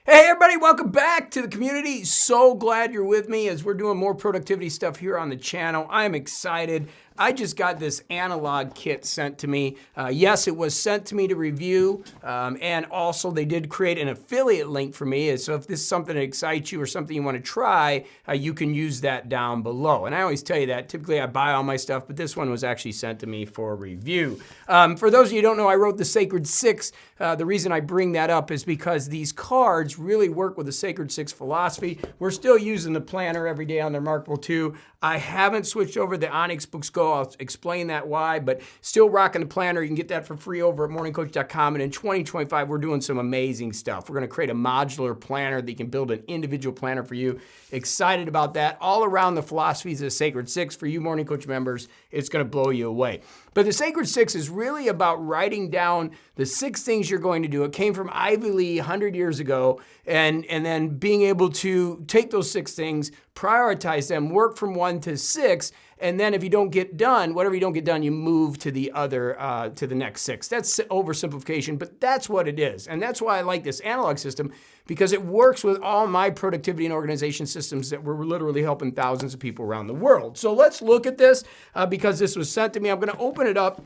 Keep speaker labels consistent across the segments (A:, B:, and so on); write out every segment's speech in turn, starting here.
A: Hey everybody, welcome back to the community. So glad you're with me as we're doing more productivity stuff here on the channel. I'm excited. I just got this analog kit sent to me. Yes, it was sent to me to review, and also they did create an affiliate link for me. So if this is something that excites you or something you want to try, you can use that down below. And I always tell you that. Typically I buy all my stuff, but this one was actually sent to me for review. For those of you who don't know, I wrote the Sacred Six. The reason I bring that up is because these cards really work with the Sacred Six philosophy. We're still using the planner every day on the Remarkable 2. I haven't switched over to the Onyx Books Go. I'll explain that why, but still rocking the planner. You can get that for free over at morningcoach.com. And in 2025, we're doing some amazing stuff. We're going to create a modular planner that you can build an individual planner for you. Excited about that. All around the philosophies of the Sacred Six. For you Morning Coach members, it's going to blow you away. But the Sacred Six is really about writing down the 6 things you're going to do. It came from Ivy Lee 100 years ago, and then being able to take those 6 things, prioritize them, work from 1 to 6, and then if you don't get done, whatever you don't get done, you move to the other, to the next 6. That's oversimplification, but that's what it is. And that's why I like this analog system, because it works with all my productivity and organization systems that we're literally helping thousands of people around the world. So let's look at this because this was sent to me. I'm going to open it up.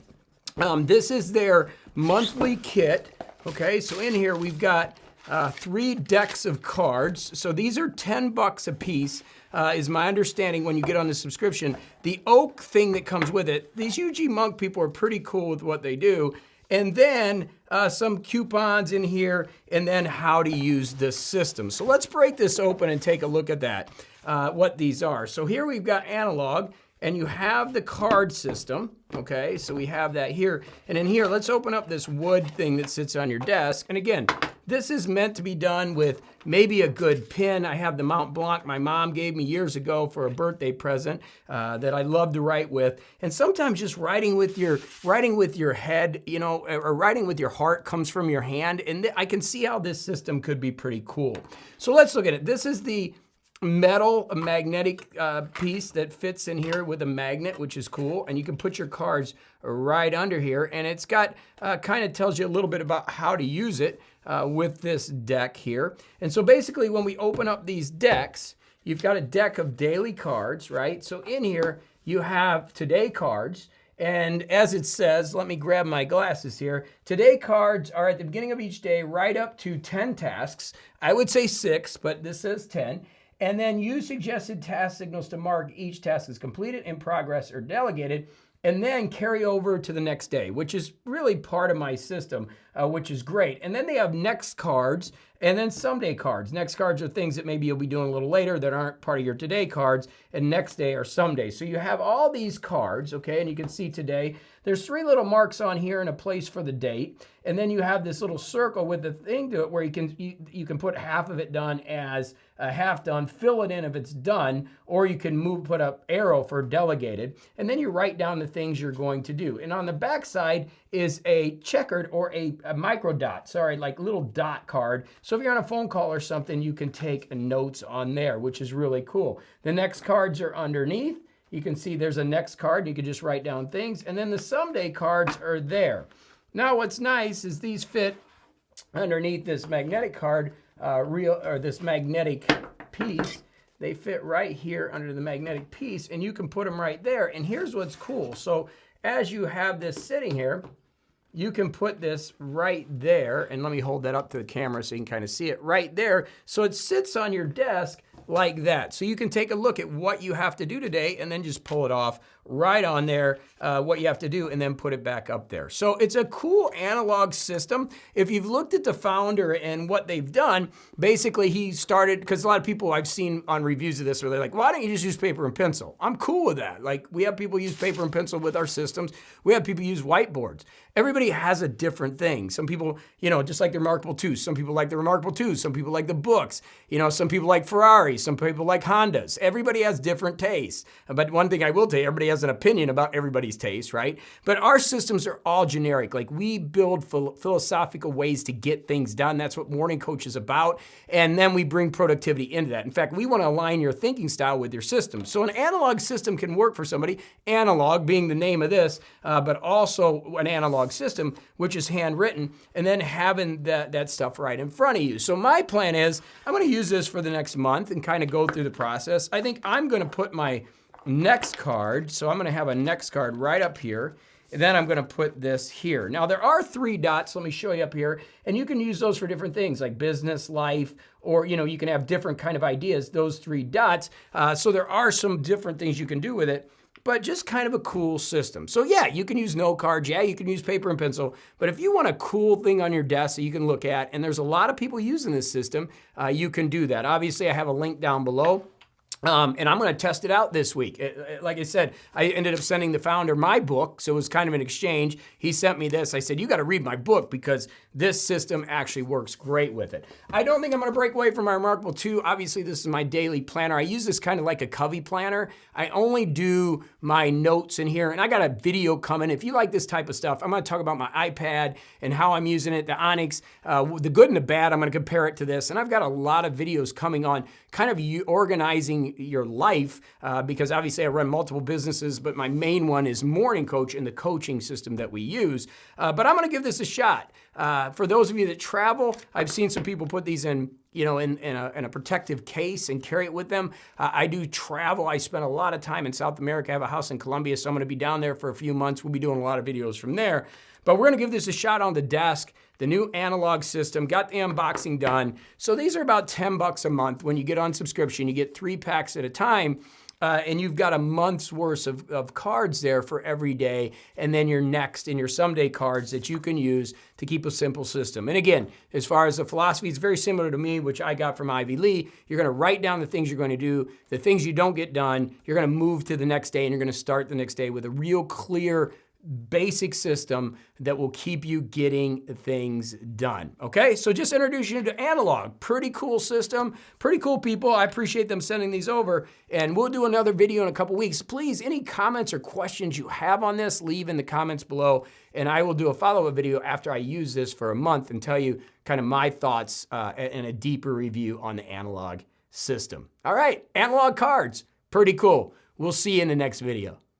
A: This is their monthly kit. Okay, so in here we've got 3 decks of cards. So these are $10 a piece, is my understanding when you get on the subscription. The oak thing that comes with it, these UG Monk people are pretty cool with what they do. And then some coupons in here, and then how to use this system. So let's break this open and take a look at that, what these are. So here we've got analog, and you have the card system, okay? So we have that here. And in here, let's open up this wood thing that sits on your desk. And again, this is meant to be done with maybe a good pen. I have the Mont Blanc my mom gave me years ago for a birthday present that I love to write with. And sometimes just writing with your head, you know, or writing with your heart comes from your hand. And I can see how this system could be pretty cool. So let's look at it. This is the metal magnetic piece that fits in here with a magnet, which is cool. And you can put your cards right under here. And it's got, kind of tells you a little bit about how to use it with this deck here. And so basically when we open up these decks, you've got a deck of daily cards, right? So in here you have today cards. And as it says, let me grab my glasses here. Today cards are at the beginning of each day, right up to 10 tasks. I would say 6, but this says 10. And then use suggested task signals to mark each task as completed, in progress, or delegated, and then carry over to the next day, which is really part of my system, which is great. And then they have next cards and then someday cards. Next cards are things that maybe you'll be doing a little later that aren't part of your today cards, and next day or someday. So you have all these cards, okay, and you can see today. There's 3 little marks on here and a place for the date. And then you have this little circle with the thing to it where you can put half of it done as half done, fill it in if it's done, or you can put up arrow for delegated. And then you write down the things you're going to do. And on the back side is a checkered or a micro dot, like little dot card. So if you're on a phone call or something, you can take notes on there, which is really cool. The next cards are underneath. You can see there's a next card. You can just write down things. And then the someday cards are there. Now what's nice is these fit underneath this magnetic card, this magnetic piece. They fit right here under the magnetic piece, and you can put them right there. And here's what's cool. So as you have this sitting here, you can put this right there. And let me hold that up to the camera so you can kind of see it right there. So it sits on your desk like that. So you can take a look at what you have to do today and then just pull it off right on there, what you have to do, and then put it back up there. So it's a cool analog system. If you've looked at the founder and what they've done, basically he started, because a lot of people I've seen on reviews of this where they're like, why don't you just use paper and pencil? I'm cool with that. Like, we have people use paper and pencil with our systems. We have people use whiteboards. Everybody has a different thing. Some people, you know, just like the Remarkable 2. Some people like the Remarkable 2. Some people like the books. You know, some people like Ferrari. varies. Some people like Hondas. Everybody has different tastes. But one thing I will tell you, everybody has an opinion about everybody's taste, right? But our systems are all generic. Like we build philosophical ways to get things done. That's what Morning Coach is about. And then we bring productivity into that. In fact, we want to align your thinking style with your system. So an analog system can work for somebody, analog being the name of this, but also an analog system, which is handwritten, and then having that stuff right in front of you. So my plan is I'm going to use this for the next month and kind of go through the process. I think I'm going to put my next card. So I'm going to have a next card right up here. And then I'm going to put this here. Now there are 3 dots. Let me show you up here. And you can use those for different things like business, life, or you can have different kind of ideas, those 3 dots. So there are some different things you can do with it, but just kind of a cool system. So yeah, you can use note cards. Yeah, you can use paper and pencil. But if you want a cool thing on your desk that you can look at, and there's a lot of people using this system, you can do that. Obviously, I have a link down below. And I'm going to test it out this week. Like I said, I ended up sending the founder my book, so it was kind of an exchange. He sent me this. I said, you got to read my book because this system actually works great with it. I don't think I'm going to break away from my Remarkable 2. Obviously, this is my daily planner. I use this kind of like a Covey planner. I only do my notes in here, and I got a video coming. If you like this type of stuff, I'm going to talk about my iPad and how I'm using it, the Onyx, the good and the bad. I'm going to compare it to this, and I've got a lot of videos coming on kind of organizing your life because obviously I run multiple businesses, but my main one is Morning Coach and the coaching system that we use. But I'm going to give this a shot. For those of you that travel, I've seen some people put these in a protective case and carry it with them. I do travel. I spend a lot of time in South America. I have a house in Colombia, so I'm going to be down there for a few months. We'll be doing a lot of videos from there. But we're going to give this a shot on the desk. The new analog system, got the unboxing done. So these are about $10 a month. When you get on subscription, you get 3 packs at a time. And you've got a month's worth of cards there for every day, and then your next and your someday cards that you can use to keep a simple system. And again, as far as the philosophy, it's very similar to me, which I got from Ivy Lee. You're gonna write down the things you're gonna do, the things you don't get done, you're gonna move to the next day, and you're gonna start the next day with a real clear basic system that will keep you getting things done. Okay, so just introduce you to analog. Pretty cool system, pretty cool people. I appreciate them sending these over, and we'll do another video in a couple weeks. Please, any comments or questions you have on this, leave in the comments below, and I will do a follow-up video after I use this for a month and tell you kind of my thoughts and a deeper review on the analog system. All right, analog cards, pretty cool. We'll see you in the next video.